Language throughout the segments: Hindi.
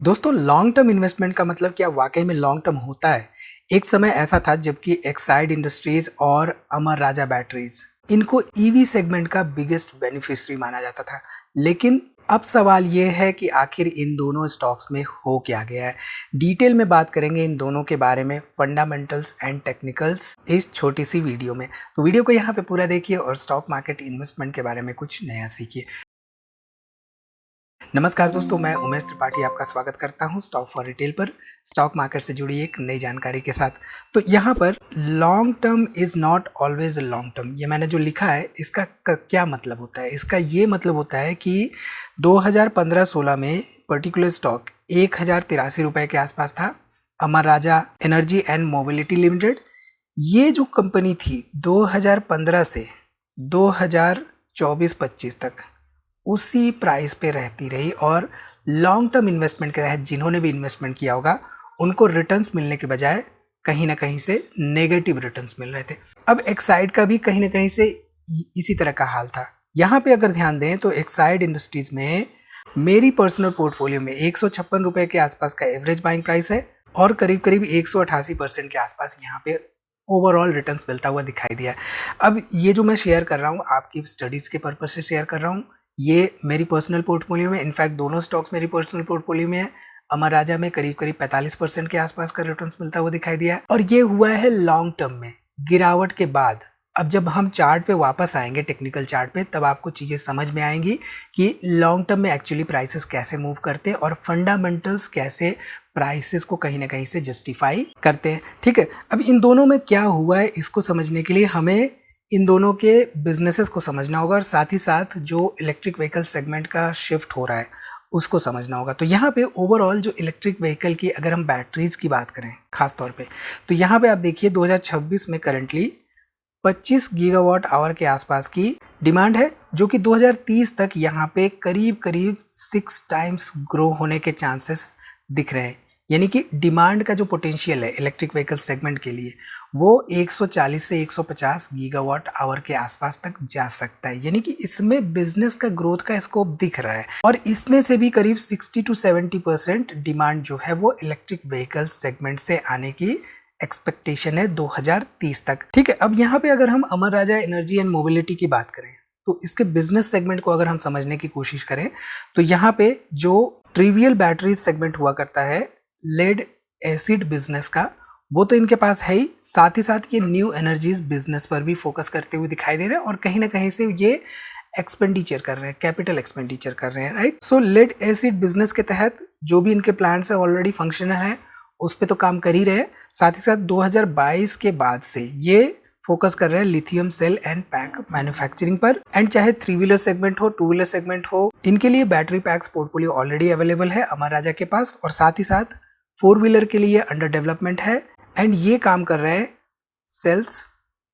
दोस्तों लॉन्ग टर्म इन्वेस्टमेंट का मतलब क्या वाकई में लॉन्ग टर्म होता है। एक समय ऐसा था जबकि एक्साइड इंडस्ट्रीज और अमर राजा बैटरीज इनको ईवी सेगमेंट का बिगेस्ट बेनिफिशियरी माना जाता था। लेकिन अब सवाल ये है कि आखिर इन दोनों स्टॉक्स में हो क्या गया है। डिटेल में बात करेंगे इन दोनों के बारे में, फंडामेंटल्स एंड टेक्निकल्स, इस छोटी सी वीडियो में। तो वीडियो को यहाँ पे पूरा देखिए और स्टॉक मार्केट इन्वेस्टमेंट के बारे में कुछ नया सीखिए। नमस्कार दोस्तों, मैं उमेश त्रिपाठी आपका स्वागत करता हूं स्टॉक फॉर रिटेल पर, स्टॉक मार्केट से जुड़ी एक नई जानकारी के साथ। तो यहाँ पर long term is not always the long term, ये मैंने जो लिखा है इसका क्या मतलब होता है। इसका ये मतलब होता है कि 2015-16 में पर्टिकुलर स्टॉक 1083 रुपये के आसपास था, अमर राजा एनर्जी एंड मोबिलिटी लिमिटेड। ये जो कंपनी थी 2015 से 2024-25 तक उसी प्राइस पे रहती रही और लॉन्ग टर्म इन्वेस्टमेंट के तहत जिन्होंने भी इन्वेस्टमेंट किया होगा उनको रिटर्न्स मिलने के बजाय कहीं ना कहीं से नेगेटिव रिटर्न्स मिल रहे थे। अब एक्साइड का भी कहीं ना कहीं से इसी तरह का हाल था। यहाँ पे अगर ध्यान दें तो एक्साइड इंडस्ट्रीज में मेरी पर्सनल पोर्टफोलियो में 156 रुपए के आसपास का एवरेज बाइंग प्राइस है और करीब करीब 188% के आसपास यहाँ पे ओवरऑल रिटर्न्स मिलता हुआ दिखाई दिया है। अब ये जो मैं शेयर कर रहा हूँ आपकी स्टडीज के पर्पज से शेयर कर रहा हूँ, ये मेरी पर्सनल पोर्टफोलियो में, इनफैक्ट दोनों स्टॉक्स मेरी पर्सनल पोर्टफोलियो में है। अमर राजा में करीब करीब 45% के आसपास का रिटर्न्स मिलता हुआ दिखाई दिया है और ये हुआ है लॉन्ग टर्म में गिरावट के बाद। अब जब हम चार्ट पे वापस आएंगे, टेक्निकल चार्ट पे, तब आपको चीज़ें समझ में आएंगी कि लॉन्ग टर्म में एक्चुअली प्राइसेस कैसे मूव करते हैं और फंडामेंटल्स कैसे प्राइसेस को कहीं ना कहीं से जस्टिफाई करते हैं। ठीक है, अब इन दोनों में क्या हुआ है इसको समझने के लिए हमें इन दोनों के बिजनेसेस को समझना होगा और साथ ही साथ जो इलेक्ट्रिक व्हीकल सेगमेंट का शिफ्ट हो रहा है उसको समझना होगा। तो यहाँ पे ओवरऑल जो इलेक्ट्रिक व्हीकल की अगर हम बैटरीज की बात करें खास तौर पे, तो यहाँ पे आप देखिए 2026 में करंटली 25 गीगावाट आवर के आसपास की डिमांड है, जो कि 2030 तक यहाँ पे करीब करीब 6 टाइम्स ग्रो होने के चांसेस दिख रहे हैं। यानी कि डिमांड का जो पोटेंशियल है इलेक्ट्रिक व्हीकल सेगमेंट के लिए वो 140 से 150 गीगावाट आवर के आसपास तक जा सकता है। यानी कि इसमें बिजनेस का ग्रोथ का स्कोप दिख रहा है और इसमें से भी करीब 60 to 70% डिमांड जो है वो इलेक्ट्रिक व्हीकल सेगमेंट से आने की एक्सपेक्टेशन है 2030 तक। ठीक है, अब यहाँ पे अगर हम अमर राजा एनर्जी एंड मोबिलिटी की बात करें तो इसके बिजनेस सेगमेंट को अगर हम समझने की कोशिश करें तो यहाँ पे जो ट्रिवियल बैटरीज सेगमेंट हुआ करता है लेड एसिड बिजनेस का, वो तो इनके पास है ही, साथ ही साथ ये न्यू एनर्जीज बिजनेस पर भी फोकस करते हुए दिखाई दे रहे हैं और कहीं ना कहीं से ये एक्सपेंडिचर कर रहे हैं, कैपिटल एक्सपेंडिचर कर रहे हैं, राइट। सो लेड एसिड बिजनेस के तहत जो भी इनके प्लांट्स है ऑलरेडी फंक्शनल है, उस पर तो काम कर ही रहे हैं। साथ ही साथ 2022 के बाद से ये फोकस कर रहे हैं lithium cell and pack manufacturing पर। एंड चाहे 3 व्हीलर सेगमेंट हो, 2 व्हीलर सेगमेंट हो, इनके लिए battery PACS portfolio already available है अमर राजा के पास और साथ ही साथ 4 व्हीलर के लिए अंडर डेवलपमेंट है एंड ये काम कर रहे हैं सेल्स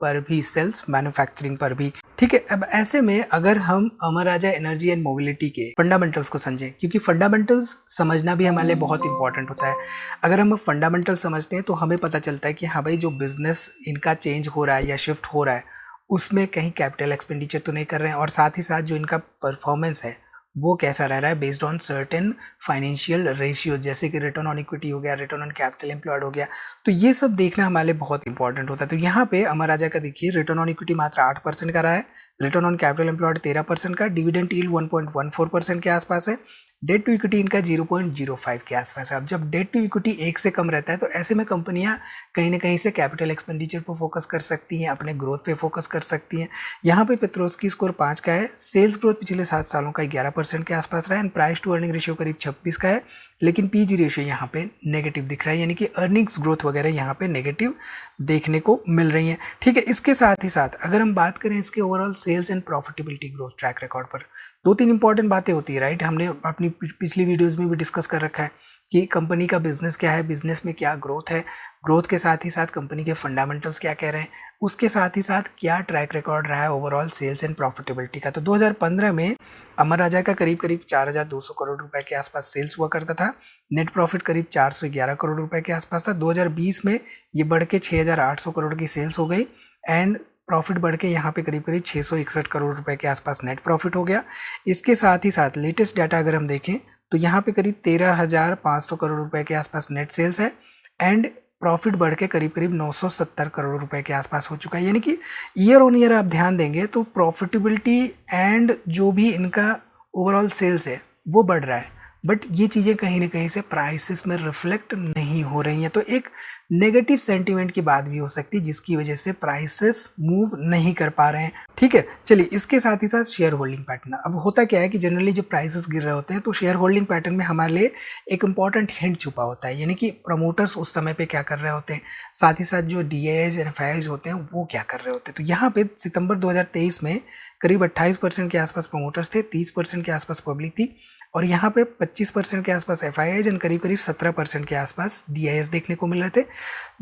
पर भी, सेल्स मैन्युफैक्चरिंग पर भी। ठीक है, अब ऐसे में अगर हम अमर राजा एनर्जी एंड मोबिलिटी के फंडामेंटल्स को समझें, क्योंकि फंडामेंटल्स समझना भी हमारे लिए बहुत इंपॉर्टेंट होता है। अगर हम फंडामेंटल समझते हैं तो हमें पता चलता है कि हाँ भाई, जो बिजनेस इनका चेंज हो रहा है या शिफ्ट हो रहा है उसमें कहीं कैपिटल एक्सपेंडिचर तो नहीं कर रहे हैं और साथ ही साथ जो इनका परफॉर्मेंस है वो कैसा रह रहा है based on certain financial ratio, जैसे कि रिटर्न ऑन इक्विटी हो गया, रिटर्न ऑन कैपिटल एम्प्लॉयड हो गया। तो ये सब देखना हमारे लिए बहुत इंपॉर्टेंट होता है। तो यहाँ पे अमर राजा का देखिए रिटर्न ऑन इक्विटी मात्र 8% का रहा है, रिटर्न ऑन कैपिटल एम्प्लॉयड 13% का, डिविडेंड यील्ड 1.14% के आसपास है, डेट टू इक्विटी इनका 0.05 के आसपास है। अब जब डेट टू इक्विटी 1 से कम रहता है तो ऐसे में कंपनियां कहीं ना कहीं से कैपिटल एक्सपेंडिचर पर फोकस कर सकती हैं, अपने ग्रोथ पे फोकस कर सकती हैं। यहाँ पे पेट्रोस्की स्कोर 5 का है, सेल्स ग्रोथ पिछले 7 सालों का 11% के आसपास रहा है and price to earning ratio करीब 26 का है, लेकिन पीजी रेशियो यहाँ पे नेगेटिव दिख रहा है, यानी कि अर्निंग्स ग्रोथ वगैरह यहाँ पे नेगेटिव देखने को मिल रही है। ठीक है, इसके साथ ही साथ अगर हम बात करें इसके overall sales and profitability growth track record पर, 2-3 इंपॉर्टेंट बातें होती है, राइट। हमने अपनी पिछली वीडियोस में भी डिस्कस कर रखा है कि कंपनी का बिजनेस क्या है, बिजनेस में क्या ग्रोथ है, ग्रोथ के साथ ही साथ कंपनी के फंडामेंटल्स क्या कह रहे हैं, उसके साथ ही साथ क्या ट्रैक रिकॉर्ड रहा है ओवरऑल सेल्स एंड प्रॉफिटेबिलिटी का। तो 2015 में अमर राजा का करीब करीब 4200 करोड़ रुपए के आसपास सेल्स हुआ करता था, नेट प्रॉफिट करीब 411 करोड़ रुपए के आसपास था। 2020 में ये बढ़ के 6800 करोड़ की सेल्स हो गई एंड प्रॉफिट बढ़ के यहाँ पे करीब करीब 661 करोड़ रुपए के आसपास नेट प्रॉफिट हो गया। इसके साथ ही साथ लेटेस्ट डाटा अगर हम देखें तो यहाँ पे करीब 13,500 करोड़ रुपए के आसपास नेट सेल्स है एंड प्रॉफिट बढ़ के करीब करीब 970 करोड़ रुपए के आसपास हो चुका है। यानी कि ईयर ऑन ईयर आप ध्यान देंगे तो प्रॉफिटेबिलिटी एंड जो भी इनका ओवरऑल सेल्स है वो बढ़ रहा है, बट ये चीज़ें कहीं ना कहीं से प्राइसेस में रिफ्लेक्ट नहीं हो रही हैं। तो एक नेगेटिव सेंटीमेंट की बात भी हो सकती है जिसकी वजह से प्राइसेस मूव नहीं कर पा रहे हैं। ठीक है, चलिए इसके साथ ही साथ शेयर होल्डिंग पैटर्न। अब होता क्या है कि जनरली जब प्राइसेस गिर रहे होते हैं तो शेयर होल्डिंग पैटर्न में हमारे लिए एक इंपॉर्टेंट हिंट छुपा होता है, यानी कि प्रमोटर्स उस समय पे क्या कर रहे होते हैं, साथ ही साथ जो DIIs एंड FIIs होते हैं वो क्या कर रहे होते हैं। तो यहाँ पे सितंबर 2023 में करीब 28% के आसपास प्रमोटर्स थे, 30% के आसपास पब्लिक थी, और यहाँ पे 25% के आसपास FIIs एंड करीब करीब 17% के आसपास DIIs देखने को मिल रहे थे।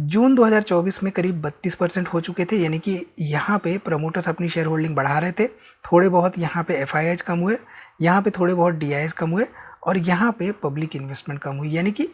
जून 2024 में करीब 32% हो चुके थे, यानी कि यहाँ पे प्रमोटर्स अपनी शेयर होल्डिंग बढ़ा रहे थे। थोड़े बहुत यहाँ पे FIIs कम हुए, यहाँ पे थोड़े बहुत DIIs कम हुए, और यहाँ पे पब्लिक इन्वेस्टमेंट कम हुई। यानी कि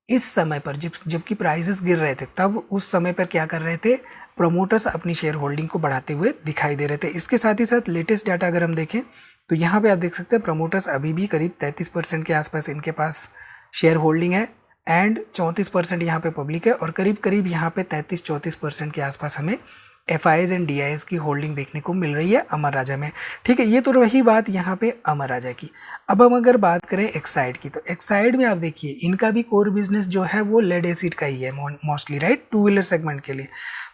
इस समय पर जबकि प्राइसेस गिर रहे थे तब उस समय पर क्या कर रहे थे, प्रमोटर्स अपनी शेयर होल्डिंग को बढ़ाते हुए दिखाई दे रहे थे। इसके साथ ही साथ लेटेस्ट डाटा अगर हम देखें तो यहाँ पे आप देख सकते हैं प्रमोटर्स अभी भी करीब 33% के आसपास इनके पास शेयर होल्डिंग है एंड 34% यहाँ पे पब्लिक है, और करीब करीब यहाँ पे 33-34% के आसपास हमें FIIs एंड DIIs की होल्डिंग देखने को मिल रही है अमर राजा में। ठीक है, ये तो रही बात यहाँ पे अमर राजा की। अब हम अगर बात करें एक्साइड की, तो एक्साइड में आप देखिए इनका भी कोर बिजनेस जो है वो लेड एसिड का ही है मोस्टली, राइट, 2 व्हीलर सेगमेंट के लिए।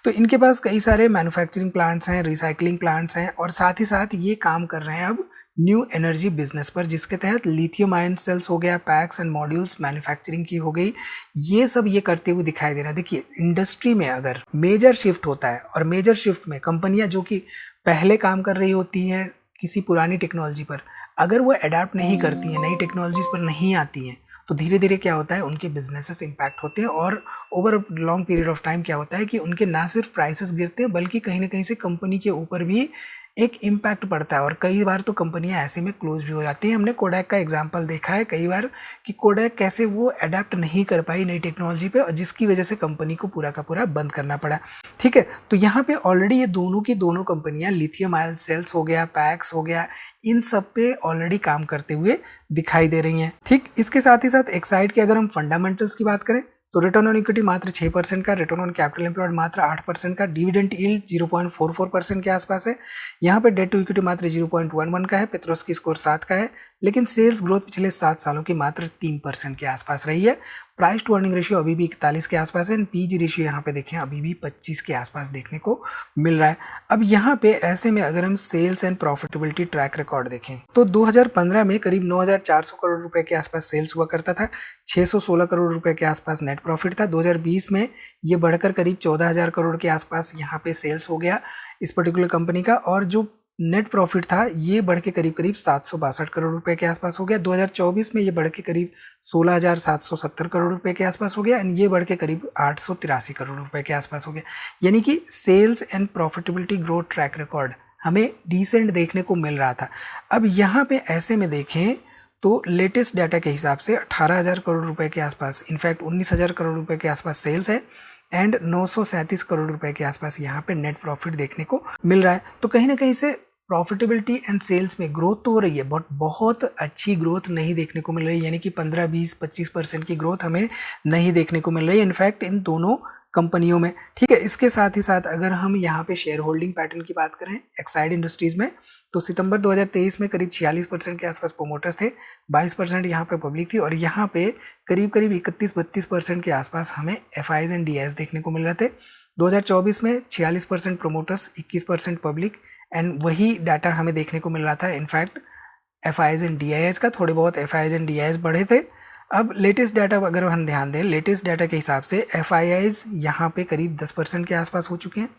तो इनके पास कई सारे मैन्युफैक्चरिंग प्लांट्स हैं, रिसाइकलिंग प्लांट्स हैं, और साथ ही साथ ये काम कर रहे हैं अब न्यू एनर्जी बिजनेस पर, जिसके तहत लिथियम आयन सेल्स हो गया, पैक्स एंड मॉड्यूल्स मैन्युफैक्चरिंग की हो गई, ये सब ये करते हुए दिखाई दे रहा है। देखिए इंडस्ट्री में अगर मेजर शिफ्ट होता है, और मेजर शिफ्ट में कंपनियां जो कि पहले काम कर रही होती हैं किसी पुरानी टेक्नोलॉजी पर, अगर वो अडाप्ट नहीं करती हैं, नई टेक्नोलॉजीज पर नहीं आती हैं, तो धीरे धीरे क्या होता है उनके बिजनेसेस इंपैक्ट होते हैं, और over long period of time क्या होता है कि उनके ना सिर्फ प्राइसेस गिरते हैं बल्कि कहीं ना कहीं से कंपनी के ऊपर भी एक इम्पैक्ट पड़ता है, और कई बार तो कंपनियां ऐसे में क्लोज भी हो जाती हैं। हमने कोडैक का एग्जांपल देखा है कई बार कि कोडैक कैसे वो अडेप्ट नहीं कर पाई नई टेक्नोलॉजी पे, और जिसकी वजह से कंपनी को पूरा का पूरा बंद करना पड़ा। ठीक है, तो यहाँ पे ऑलरेडी ये दोनों की दोनों कंपनियां लिथियम आयन सेल्स हो गया, पैक्स हो गया, इन सब पे ऑलरेडी काम करते हुए दिखाई दे रही हैं। ठीक, इसके साथ ही साथ एक्साइड के अगर हम फंडामेंटल्स की बात करें तो रिटर्न ऑन इक्विटी मात्र 6% का, रिटर्न ऑन कैपिटल एम्प्लॉयड मात्र 8% का, डिविडेंड यील्ड 0.44% के आसपास है, यहाँ पे डेट टू इक्विटी मात्र 0.11 का है, पेट्रोस्की स्कोर 7 का है, लेकिन सेल्स ग्रोथ पिछले 7 सालों की मात्र 3% के आसपास रही है। प्राइस टू अर्निंग रेशियो अभी भी 41 के आसपास है, PG रेशियो यहाँ पे देखें अभी भी 25 के आसपास देखने को मिल रहा है। अब यहाँ पे ऐसे में अगर हम sales and profitability track record देखें तो 2015 में करीब 9,400 करोड़ रुपए के आसपास सेल्स हुआ करता था, 616 करोड़ रुपए के आसपास नेट प्रॉफिट था। 2020 में ये बढ़कर करीब 14,000 करोड़ के आसपास यहाँ पे सेल्स हो गया इस पर्टिकुलर कंपनी का, और जो नेट प्रॉफिट था ये बढ़ के करीब करीब 762 करोड़ रुपए के आसपास हो गया। 2024 में ये बढ़ के करीब 16,770 करोड़ रुपए के आसपास हो गया, एंड ये बढ़ के करीब 883 करोड़ रुपए के आसपास हो गया। यानी कि sales and profitability growth track record हमें डिसेंट देखने को मिल रहा था। अब यहाँ पे ऐसे में देखें तो लेटेस्ट डाटा के हिसाब से 18,000 करोड़ रुपए के आसपास, इनफैक्ट 19,000 करोड़ रुपए के आसपास सेल्स है, एंड 937 करोड़ रुपए के आसपास यहाँ पे नेट प्रॉफिट देखने को मिल रहा है। तो कहीं ना कहीं से प्रॉफिटेबिलिटी एंड सेल्स में ग्रोथ तो हो रही है, बट बहुत अच्छी ग्रोथ नहीं देखने को मिल रही है, यानी कि 15, 20, 25% की ग्रोथ हमें नहीं देखने को मिल रही है इनफैक्ट इन दोनों कंपनियों में। ठीक है, इसके साथ ही साथ अगर हम यहाँ पे शेयर होल्डिंग पैटर्न की बात करें एक्साइड इंडस्ट्रीज में, तो सितंबर 2023 में करीब 46% के आसपास प्रोमोटर्स थे, 22% यहाँ पे पब्लिक थी, और यहाँ पे करीब करीब 31-32% के आसपास हमें FIIs एंड DIIs देखने को मिल रहे थे। 2024 में 46% प्रोमोटर्स, 21% पब्लिक, एंड वही डाटा हमें देखने को मिल रहा था इनफैक्ट FIIs एंड DIIs का, थोड़े बहुत FIIs एंड DIIs बढ़े थे। अब लेटेस्ट डाटा अगर हम ध्यान दें, लेटेस्ट डाटा के हिसाब से FIIs यहाँ पे करीब 10% के आसपास हो चुके हैं,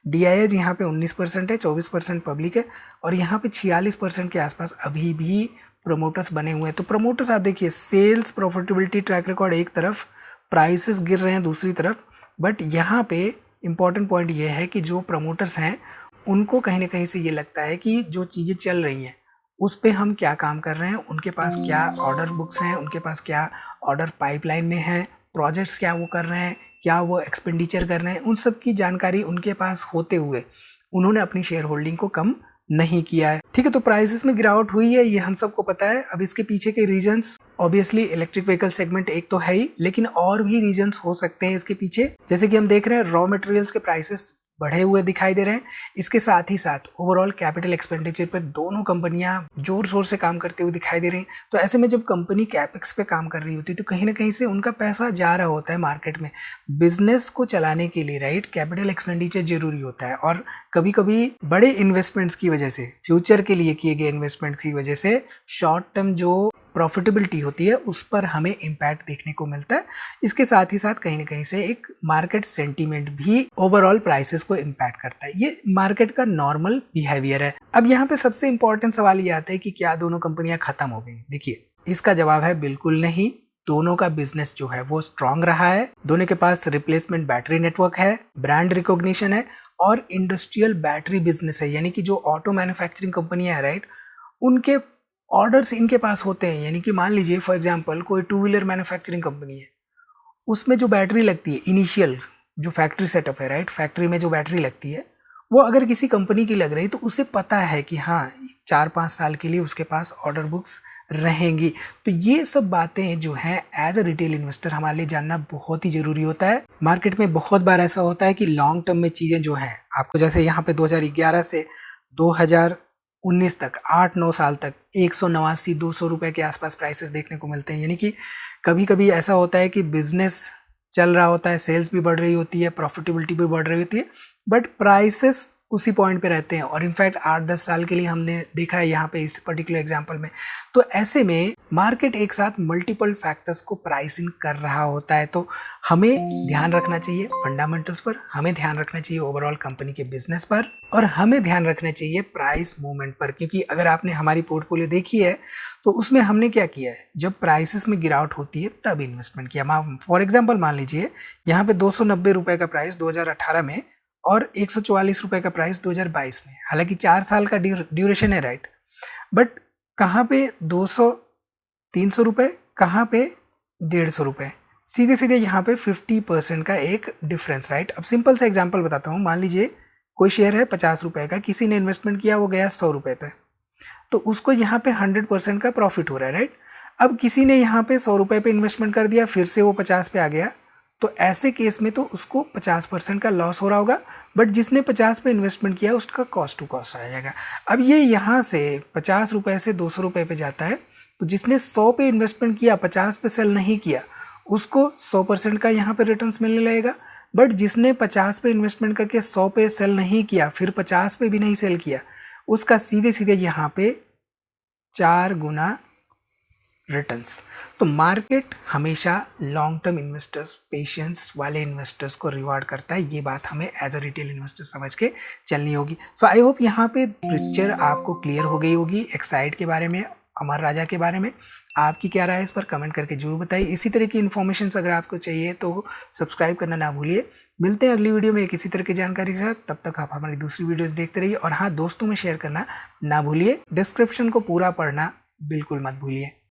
DIIs यहाँ पे 19% है, 24% पब्लिक है, और यहाँ पे 46% के आसपास अभी भी प्रोमोटर्स बने हुए हैं। तो प्रोमोटर्स आप देखिए, सेल्स प्रॉफिटेबिलिटी ट्रैक रिकॉर्ड एक तरफ, प्राइसेस गिर रहे हैं दूसरी तरफ, बट यहाँ पे इम्पॉर्टेंट पॉइंट ये है कि जो प्रमोटर्स हैं उनको कहीं ना कहीं से ये लगता है कि जो चीज़ें चल रही हैं उस पे हम क्या काम कर रहे हैं, उनके पास क्या ऑर्डर बुक्स हैं, उनके पास क्या ऑर्डर पाइपलाइन में है, प्रोजेक्ट्स क्या वो कर रहे हैं, क्या वो एक्सपेंडिचर कर रहे हैं, उन सब की जानकारी उनके पास होते हुए उन्होंने अपनी शेयर होल्डिंग को कम नहीं किया है। ठीक है, तो प्राइसेस में गिरावट हुई है, ये हम सबको पता है। अब इसके पीछे के reasons obviously electric vehicle segment एक तो है ही, लेकिन और भी रीजंस हो सकते हैं इसके पीछे। जैसे कि हम देख रहे हैं रॉ मटेरियल्स के प्राइसेस बढ़े हुए दिखाई दे रहे हैं। इसके साथ ही साथ ओवरऑल कैपिटल एक्सपेंडिचर पर दोनों कंपनियां जोर शोर से काम करते हुए दिखाई दे रही हैं। तो ऐसे में जब कंपनी कैपेक्स पे काम कर रही होती है तो कहीं ना कहीं से उनका पैसा जा रहा होता है मार्केट में बिजनेस को चलाने के लिए, राइट। कैपिटल एक्सपेंडिचर जरूरी होता है और कभी कभी बड़े इन्वेस्टमेंट्स की वजह से, फ्यूचर के लिए किए गए इन्वेस्टमेंट्स की वजह से शॉर्ट टर्म जो प्रॉफिटेबिलिटी होती है उस पर हमें इम्पैक्ट देखने को मिलता है। इसके साथ ही साथ कहीं ना कहीं से एक मार्केट सेंटीमेंट भी ओवरऑल प्राइसेस को इम्पैक्ट करता है। ये मार्केट का नॉर्मल बिहेवियर है। अब यहाँ पे सबसे इंपॉर्टेंट सवाल ये आता है कि क्या दोनों कंपनियां खत्म हो गई? देखिए, इसका जवाब है बिल्कुल नहीं। दोनों का बिजनेस जो है वो स्ट्रांग रहा है। दोनों के पास रिप्लेसमेंट बैटरी नेटवर्क है, ब्रांड रिकॉग्निशन है और इंडस्ट्रियल बैटरी बिजनेस है। यानी कि जो ऑटो मैन्युफैक्चरिंग कंपनियां है, राइट, उनके ऑर्डर्स इनके पास होते हैं। यानी कि मान लीजिए फॉर एग्जांपल कोई टू व्हीलर मैन्युफैक्चरिंग कंपनी है, उसमें जो बैटरी लगती है इनिशियल जो फैक्ट्री सेटअप है, राइट, फैक्ट्री में जो बैटरी लगती है वो अगर किसी कंपनी की लग रही तो उसे पता है कि हाँ 4-5 साल के लिए उसके पास ऑर्डर बुक्स रहेंगी। तो ये सब बातें जो हैं एज अ रिटेल इन्वेस्टर हमारे लिए जानना बहुत ही जरूरी होता है। मार्केट में बहुत बार ऐसा होता है कि लॉन्ग टर्म में चीज़ें जो हैं आपको, जैसे यहाँ पे 2011 से 2019 तक 8-9 साल तक 189-200 रुपए के आसपास प्राइसेस देखने को मिलते हैं। यानी कि कभी कभी ऐसा होता है कि बिजनेस चल रहा होता है, सेल्स भी बढ़ रही होती है, प्रॉफिटेबिलिटी भी बढ़ रही होती है, बट प्राइसेस उसी पॉइंट पे रहते हैं। और इनफैक्ट 8-10 साल के लिए हमने देखा है यहाँ पे इस पर्टिकुलर एग्जांपल में। तो ऐसे में मार्केट एक साथ मल्टीपल फैक्टर्स को प्राइसिंग कर रहा होता है। तो हमें ध्यान रखना चाहिए फंडामेंटल्स पर, हमें ध्यान रखना चाहिए ओवरऑल कंपनी के बिजनेस पर, और हमें ध्यान रखना चाहिए प्राइस मूवमेंट पर। क्योंकि अगर आपने हमारी पोर्टफोलियो देखी है तो उसमें हमने क्या किया है, जब प्राइसेस में गिरावट होती है तब इन्वेस्टमेंट किया। फॉर एग्जाम्पल मान लीजिए यहाँ पे 290 रुपए का प्राइस 2018 में और 144 रुपए का प्राइस 2022 में। हालांकि 4 साल का ड्यूरेशन है, राइट, बट कहाँ पे 200-300 रुपए, कहाँ पे 150 रुपए, सीधे सीधे यहाँ पे 50% का एक डिफरेंस, राइट। अब सिंपल सा एग्जांपल बताता हूँ। मान लीजिए कोई शेयर है 50 रुपए का, किसी ने इन्वेस्टमेंट किया, वो गया 100 रुपए पे, तो उसको यहाँ पे 100% का प्रॉफिट हो रहा है, राइट। अब किसी ने यहाँ पे 100 रुपए पे इन्वेस्टमेंट कर दिया, फिर से वो 50 पे आ गया, तो ऐसे केस में तो उसको 50% का लॉस हो रहा होगा। बट जिसने 50 पे इन्वेस्टमेंट किया उसका कॉस्ट टू कॉस्ट आ जाएगा। अब ये यहाँ से 50 रुपए से 200 रुपए पे जाता है, तो जिसने 100 पे इन्वेस्टमेंट किया, 50 पे सेल नहीं किया, उसको 100% का यहाँ पे रिटर्न्स मिलने लगेगा। बट जिसने 50 पे इन्वेस्टमेंट करके 100 पे सेल नहीं किया, फिर 50 पे भी नहीं सेल किया, उसका सीधे सीधे यहाँ पे 4 गुना रिटर्न्स। तो मार्केट हमेशा लॉन्ग टर्म इन्वेस्टर्स, पेशेंस वाले इन्वेस्टर्स को रिवार्ड करता है। ये बात हमें एज अ रिटेल इन्वेस्टर समझ के चलनी होगी। सो आई होप यहाँ पे पिक्चर आपको क्लियर हो गई होगी एक्साइड के बारे में, अमर राजा के बारे में। आपकी क्या राय है इस पर कमेंट करके जरूर बताइए। इसी तरह की इन्फॉर्मेशन अगर आपको चाहिए तो सब्सक्राइब करना ना भूलिए। मिलते हैं अगली वीडियो में एक इसी तरह की जानकारी के साथ। तब तक आप हमारी दूसरी वीडियोस देखते रहिए और हाँ, दोस्तों में शेयर करना ना भूलिए। डिस्क्रिप्शन को पूरा पढ़ना बिल्कुल मत भूलिए।